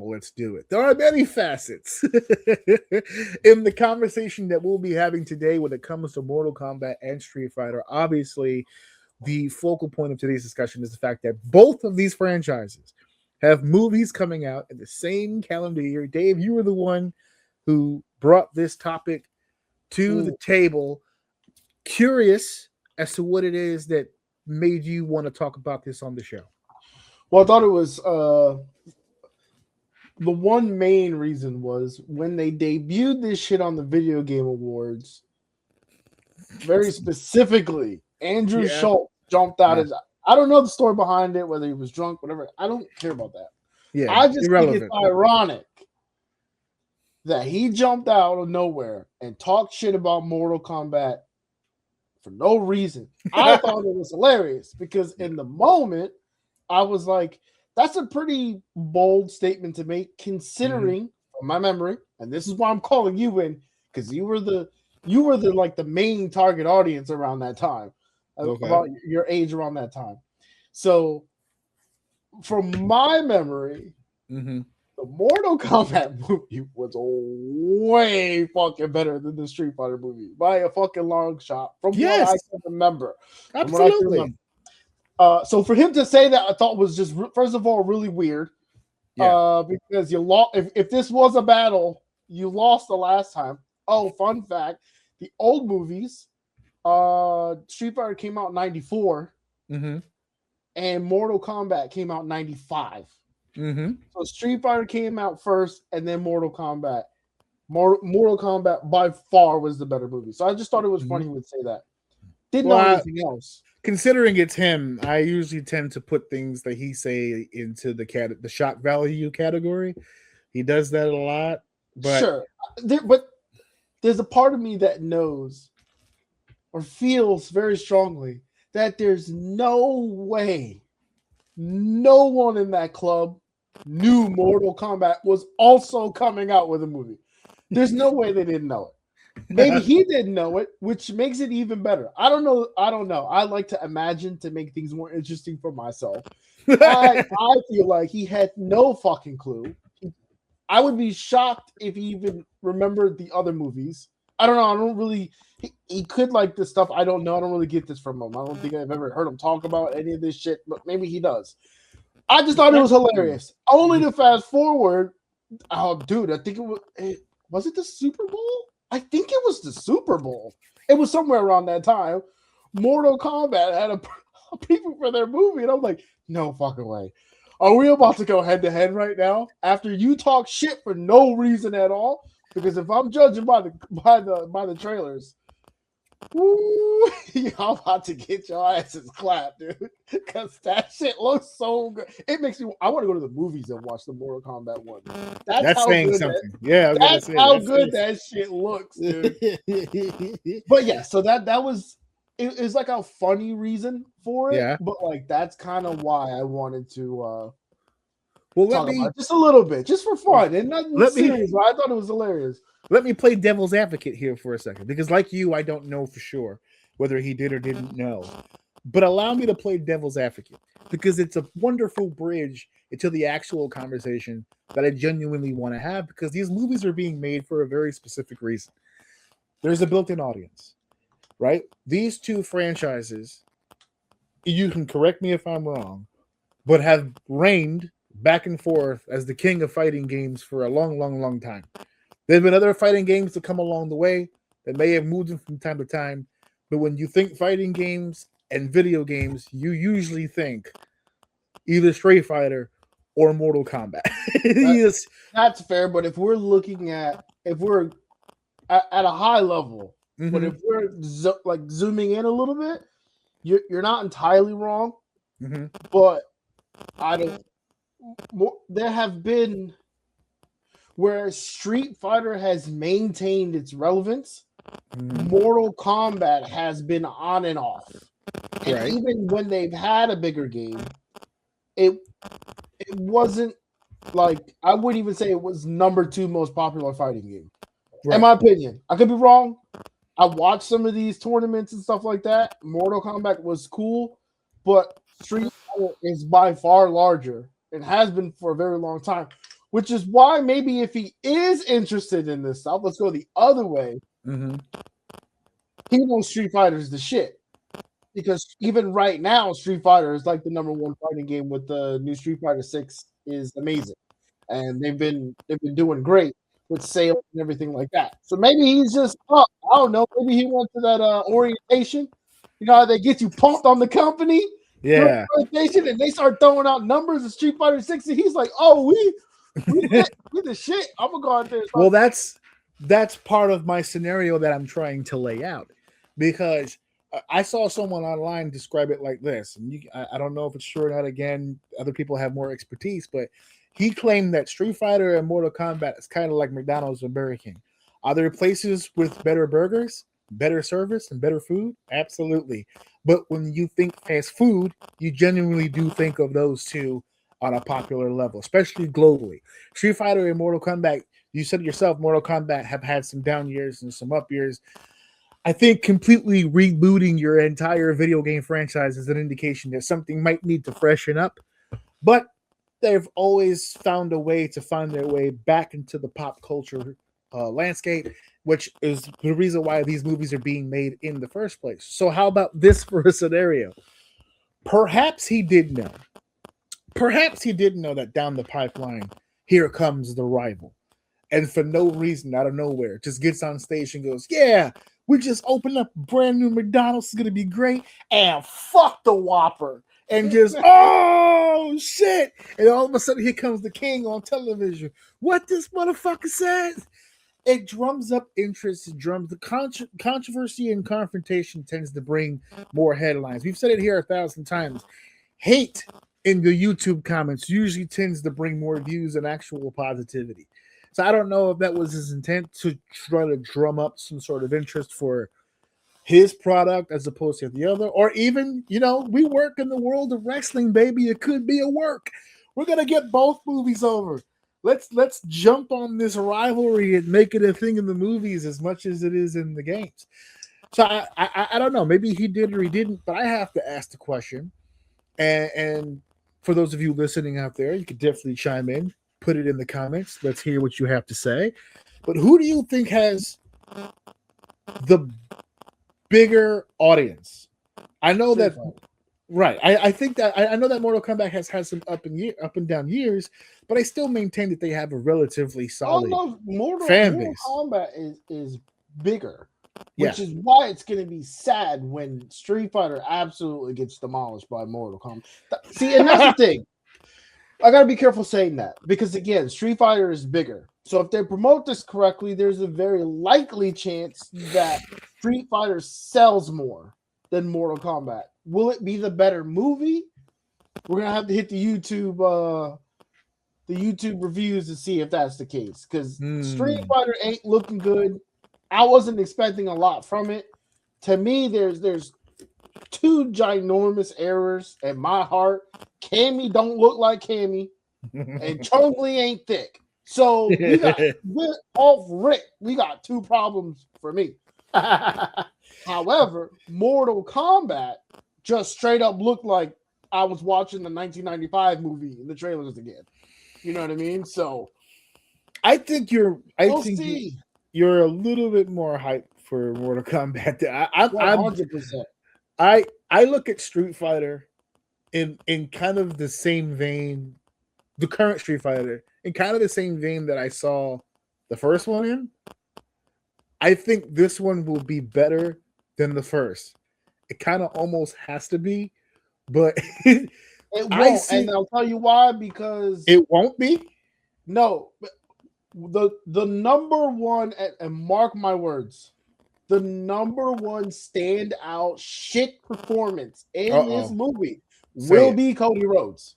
Well, let's do it. There are many facets in the conversation that we'll be having today when it comes to Mortal Kombat and Street Fighter. Obviously, the focal point of today's discussion is the fact that both of these franchises have movies coming out in the same calendar year. Dave, you were the one who brought this topic to the table. Curious as to what it is that made you want to talk about this on the show. Well, I thought it was the one main reason was when they debuted this shit on the Video Game Awards, very specifically, Andrew Schultz jumped out as I don't know the story behind it, whether he was drunk, whatever. I don't care about that. Yeah, I just think it's ironic that he jumped out of nowhere and talked shit about Mortal Kombat for no reason. I thought it was hilarious because in the moment, I was like, that's a pretty bold statement to make, considering from my memory, and this is why I'm calling you in, because you were the like the main target audience around that time, about your age around that time. So from my memory, the Mortal Kombat movie was way fucking better than the Street Fighter movie by a fucking long shot. From what I can remember, absolutely. So for him to say that, I thought was just first of all really weird. Because you lost. If this was a battle, you lost the last time. Oh, fun fact: the old movies, Street Fighter came out in '94, and Mortal Kombat came out in '95. So Street Fighter came out first, and then Mortal Kombat. Mortal Kombat by far was the better movie. So I just thought it was funny he would say that. Didn't know anything else. Considering it's him, I usually tend to put things that he say into the shock value category. He does that a lot. But sure, but there's a part of me that knows or feels very strongly that there's no way no one in that club knew Mortal Kombat was also coming out with a movie. There's no way they didn't know it. Maybe he didn't know it, which makes it even better. I don't know. I like to imagine to make things more interesting for myself. I feel like he had no fucking clue. I would be shocked if he even remembered the other movies. I don't know. I don't really. He could like this stuff. I don't know. I don't really get this from him. I don't think I've ever heard him talk about any of this shit, but maybe he does. I just thought it was hilarious. Only to fast forward. Oh, dude, I think was it the Super Bowl? I think it was the Super Bowl. It was somewhere around that time. Mortal Kombat had a preview for their movie, and I'm like, no fucking way. Are we about to go head to head right now after you talk shit for no reason at all? Because if I'm judging by the trailers, woo, I'm about to get your asses clapped, dude. Because that shit looks so good. It makes me. I want to go to the movies and watch the Mortal Kombat one. That's how saying good something. That's how good that shit looks, dude. But yeah, so that was. It was like a funny reason for it, but like that's kind of why I wanted to. Talk about it just a little bit, just for fun, and nothing serious. But I thought it was hilarious. Let me play devil's advocate here for a second, because like you, I don't know for sure whether he did or didn't know. But allow me to play devil's advocate, because it's a wonderful bridge into the actual conversation that I genuinely want to have, because these movies are being made for a very specific reason. There's a built-in audience, right? These two franchises, you can correct me if I'm wrong, but have reigned back and forth as the king of fighting games for a long, long, long time. There have been other fighting games that come along the way that may have moved them from time to time, but when you think fighting games and video games, you usually think either Street Fighter or Mortal Kombat. That's fair, but if we're looking at at a high level, but if we're zooming in a little bit, you're not entirely wrong, but I don't. There have been where Street Fighter has maintained its relevance. Mortal Kombat has been on and off, and even when they've had a bigger game, it wasn't like I wouldn't even say it was number 2 most popular fighting game. In my opinion, I could be wrong. I watched some of these tournaments and stuff like that. Mortal Kombat was cool, but Street Fighter is by far larger and has been for a very long time. which is why maybe if he is interested in this stuff, let's go the other way. Mm-hmm. He knows Street Fighter is the shit. Because even right now, Street Fighter is like the number one fighting game with the new Street Fighter 6 is amazing. And they've been doing great with sales and everything like that. So maybe he's just I don't know, maybe he went to that orientation. You know how they get you pumped on the company? Yeah. Orientation, and they start throwing out numbers of Street Fighter 6, and he's like, oh, we the shit. I'm gonna go out there. Well, that's part of my scenario that I'm trying to lay out, because I saw someone online describe it like this, and I don't know if it's true or not. Again, other people have more expertise, but he claimed that Street Fighter and Mortal Kombat is kind of like McDonald's and Burger King. Are there places with better burgers, better service, and better food? Absolutely. But when you think fast food, you genuinely do think of those two on a popular level, especially globally. Street Fighter and Mortal Kombat, you said it yourself, Mortal Kombat have had some down years and some up years. I think completely rebooting your entire video game franchise is an indication that something might need to freshen up. But they've always found a way to find their way back into the pop culture landscape, which is the reason why these movies are being made in the first place. So how about this for a scenario? Perhaps he did know. Perhaps he did know that down the pipeline, here comes the rival. And for no reason, out of nowhere, just gets on stage and goes, yeah, we just opened up a brand new McDonald's. It's going to be great. And fuck the Whopper. And just, oh, shit. And all of a sudden, here comes the king on television. What this motherfucker said? It drums up interest. It drums the controversy and confrontation tends to bring more headlines. We've said it here 1,000 times. Hate in the YouTube comments usually tends to bring more views and actual positivity. So I don't know if that was his intent to try to drum up some sort of interest for his product as opposed to the other, or even, we work in the world of wrestling, baby. It could be a work. We're gonna get both movies over. Let's jump on this rivalry and make it a thing in the movies as much as it is in the games. So I don't know. Maybe he did or he didn't, but I have to ask the question. And for those of you listening out there, you could definitely chime in. Put it in the comments. Let's hear what you have to say. But who do you think has the bigger audience? I know that, right? I think that I know that Mortal Kombat has had some up and down years, but I still maintain that they have a relatively solid fan base. Mortal Kombat is bigger, which is why it's going to be sad when Street Fighter absolutely gets demolished by Mortal Kombat. See, and that's the thing. I gotta be careful saying that because again, Street Fighter is bigger. So if they promote this correctly, there's a very likely chance that Street Fighter sells more than Mortal Kombat. Will it be the better movie? We're gonna have to hit the YouTube reviews to see if that's the case. Because Street Fighter ain't looking good. I wasn't expecting a lot from it. To me, there's two ginormous errors at my heart. Cammy don't look like Cammy, and Chun-Li ain't thick. So we're off rip. We got two problems for me. However, Mortal Kombat just straight up looked like I was watching the 1995 movie in the trailers again. You know what I mean? So I think you're a little bit more hyped for Mortal Kombat. I'm 100%. I look at Street Fighter in kind of the same vein, the current Street Fighter, in kind of the same vein that I saw the first one in. I think this one will be better than the first. It kind of almost has to be, but it won't. And I'll tell you why, because it won't be. No, the number one, and mark my words, the number one standout shit performance in this movie will be Cody Rhodes.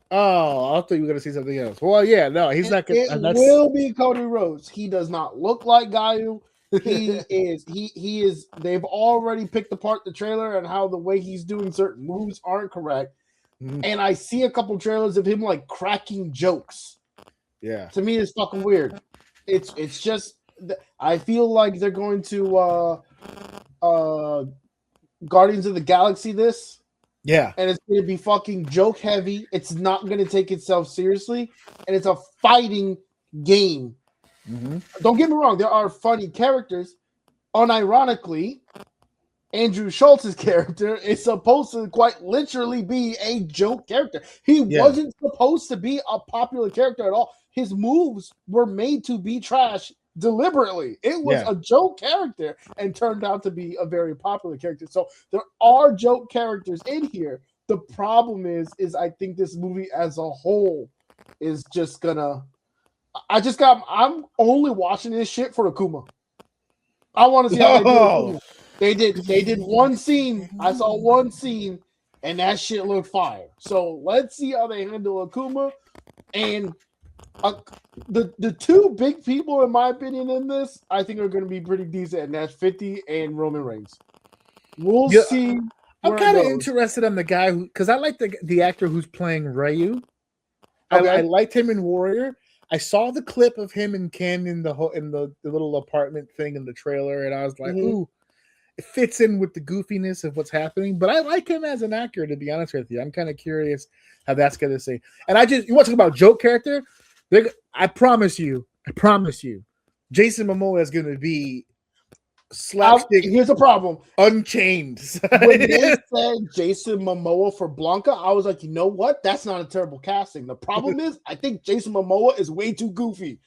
Oh, I thought you were going to say something else. Well, yeah, no, he's not going to. It will be Cody Rhodes. He does not look like Gaio. He is. They've already picked apart the trailer and how the way he's doing certain moves aren't correct. And I see a couple trailers of him like cracking jokes. Yeah. To me, it's fucking weird. It's just. I feel like they're going to Guardians of the Galaxy this Yeah. And it's going to be fucking joke heavy. It's not going to take itself seriously. And it's a fighting game. Mm-hmm. Don't get me wrong. There are funny characters. Unironically, Andrew Schultz's character is supposed to quite literally be a joke character. He wasn't supposed to be a popular character at all. His moves were made to be trash deliberately. It was a joke character and turned out to be a very popular character. So there are joke characters in here. The problem is I think this movie as a whole is just gonna. I'm only watching this shit for Akuma. I want to see how they do Akuma. They did one scene. I saw one scene, and that shit looked fire. So let's see how they handle Akuma. And the two big people, in my opinion, in this, I think are going to be pretty decent, and that's 50 and Roman Reigns. We'll see. I'm kind of interested in the guy who, because I like the actor who's playing Ryu. Okay. I liked him in Warrior. I saw the clip of him and Ken in the little apartment thing in the trailer, and I was like, ooh. It fits in with the goofiness of what's happening, but I like him as an actor, to be honest with you. I'm kind of curious how that's going to say. And you want to talk about joke character? I promise you, Jason Momoa is going to be slapstick. Here's a problem. Unchained. When they said Jason Momoa for Blanca, I was like, you know what? That's not a terrible casting. The problem is, I think Jason Momoa is way too goofy.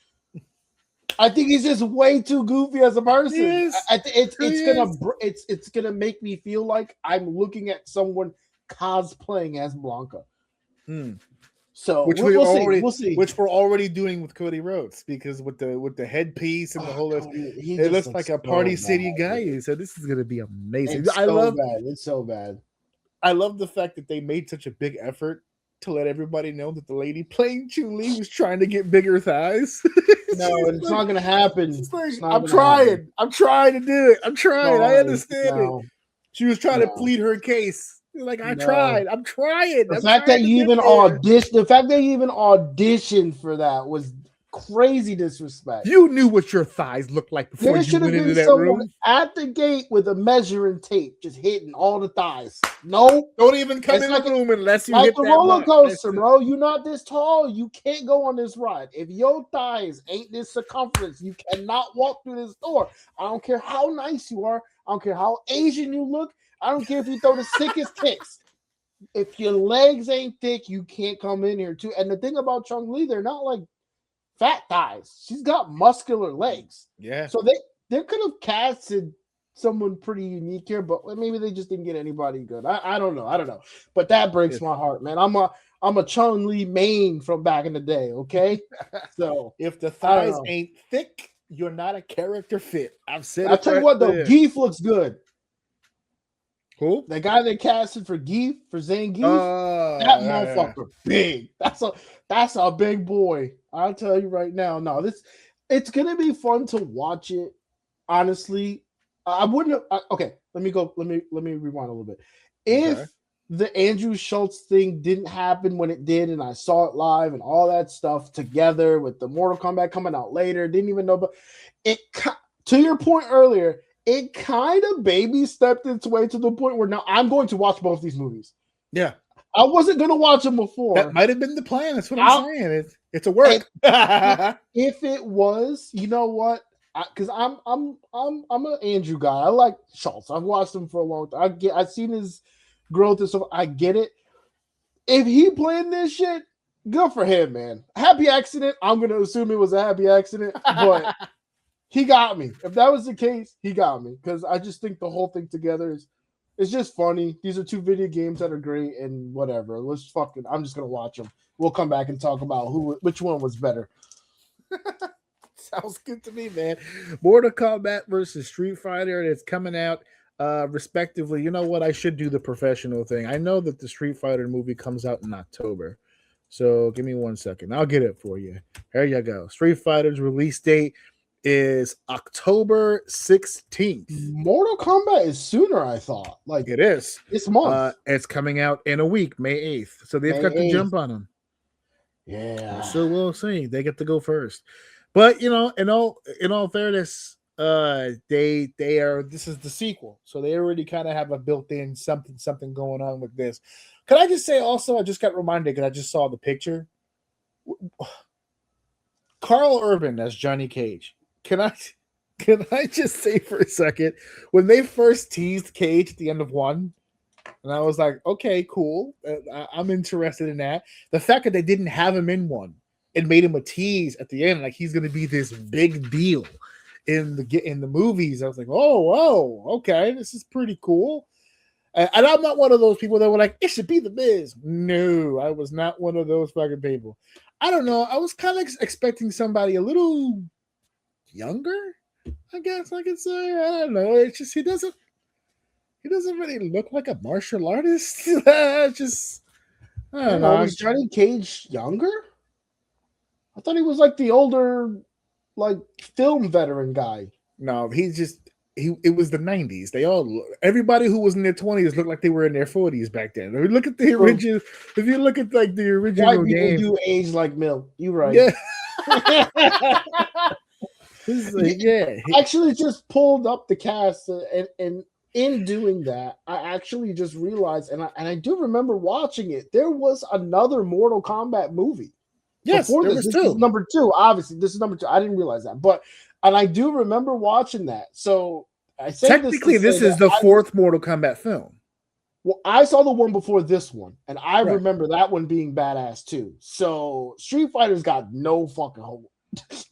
I think he's just way too goofy as a person. It's gonna make me feel like I'm looking at someone cosplaying as Blanca. So we'll see. Which we're already doing with Cody Rhodes, because with the headpiece and the whole, it looks like a Party City guy. So this is gonna be amazing. It's so bad. I love the fact that they made such a big effort to let everybody know that the lady playing Chun-Li was trying to get bigger thighs. No, it's not going to happen. I'm trying. I'm trying to do it. I'm trying. I understand it. She was trying to plead her case. Like, tried. I'm trying. The fact that you even auditioned for that was crazy disrespect. You knew what your thighs looked like before you went into that room. At the gate with a measuring tape, just hitting all the thighs. No, don't even come in the room unless you hit that roller coaster, bro. You're not this tall. You can't go on this ride. If your thighs ain't this circumference, you cannot walk through this door. I don't care how nice you are. I don't care how Asian you look. I don't care if you throw the sickest kicks. If your legs ain't thick, you can't come in here too. And the thing about Chun-Li, they're not like fat thighs. She's got muscular legs. Yeah. So they could have casted someone pretty unique here, but maybe they just didn't get anybody good. I don't know. But that breaks my heart, man. I'm a Chun-Li main from back in the day, okay? So if the thighs ain't thick, you're not a character fit. I've said it. I'll tell you what though, Geef looks good. Who? The guy they casted for Geef, for Zangief, that motherfucker big. That's a big boy. I'll tell you right now. No, it's gonna be fun to watch it. Honestly, I wouldn't have. Okay, let me rewind a little bit. If the Andrew Schultz thing didn't happen when it did, and I saw it live and all that stuff together with the Mortal Kombat coming out later, didn't even know, but it. To your point earlier, it kind of baby stepped its way to the point where now I'm going to watch both these movies. Yeah. I wasn't going to watch them before. That might have been the plan. That's what I'm saying. It's a work. If it was, you know what? Because I'm an Andrew guy. I like Schultz. I've watched him for a long time. I've seen his growth and stuff. I get it. If he playing this shit, good for him, man. Happy accident. I'm going to assume it was a happy accident, but he got me. If that was the case, he got me, because I just think the whole thing together it's just funny. These are two video games that are great, and whatever. I'm just gonna watch them. We'll come back and talk about which one was better. Sounds good to me, man. Mortal Kombat versus Street Fighter. It's coming out respectively. You know what? I should do the professional thing. I know that the Street Fighter movie comes out in October. So give me 1 second. I'll get it for you. There you go. Street Fighter's release date is October 16th. Mortal Kombat is sooner, I thought. Like, it is this month. It's coming out in a week, May 8th. So they've got to jump on them. Yeah. So we'll see. They get to go first. But in all fairness, They are. This is the sequel, so they already kind of have a built-in something going on with this. Can I just say also? I just got reminded because I just saw the picture. Carl Urban as Johnny Cage. Can I? Can I just say for a second when they first teased Cage at the end of one, and I was like, okay, cool. I'm interested in that. The fact that they didn't have him in one and made him a tease at the end, like he's going to be this big deal in the movies. I was like, oh, okay, this is pretty cool. And I'm not one of those people that were like, it should be the Miz. No, I was not one of those fucking people. I don't know. I was kind of expecting somebody a little younger, I guess I could say. I don't know. It's just he doesn't really look like a martial artist. Just I don't know. Was Johnny Cage younger? I thought he was like the older, like film veteran guy. No, he's just it was the 90s. Everybody who was in their 20s looked like they were in their 40s back then. If you look at the original, if you look at like the original white people game, do age like milk. You right. Yeah. I actually just pulled up the cast and in doing that, I actually just realized, and I do remember watching it. There was another Mortal Kombat movie. Yes, before there this. was This two. is number 2. Obviously, this is number 2. I didn't realize that, and I do remember watching that. So I say technically this is the fourth Mortal Kombat film. Well, I saw the one before this one, and I remember that one being badass too. So Street Fighter's got no fucking hope.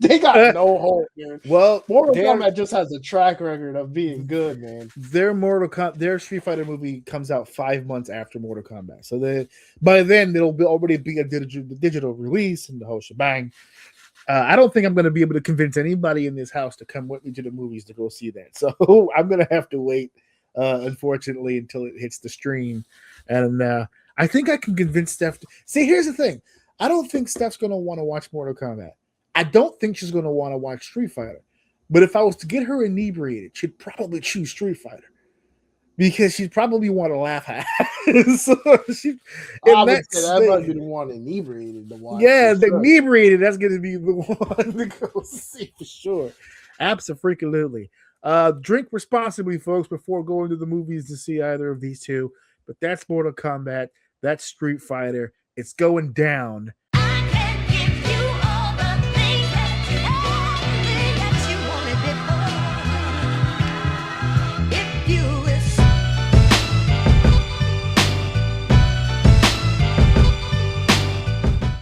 They got no hope, man. Well, Mortal Kombat just has a track record of being good, man. Their Street Fighter movie comes out 5 months after Mortal Kombat, so by then it'll already be a digital release and the whole shebang. I don't think I'm going to be able to convince anybody in this house to come with me to the movies to go see that. So I'm going to have to wait, unfortunately, until it hits the stream. And I think I can convince Steph. See, here's the thing. I don't think Steph's going to want to watch Mortal Kombat. I don't think she's going to want to watch Street Fighter. But if I was to get her inebriated, she'd probably choose Street Fighter. Because she'd probably want to laugh at it. So I would say that might be the one inebriated to watch. Yeah, the inebriated, that's going to be the one to go see for sure. Absolutely. Drink responsibly, folks, before going to the movies to see either of these two. But that's Mortal Kombat. That's Street Fighter. It's going down.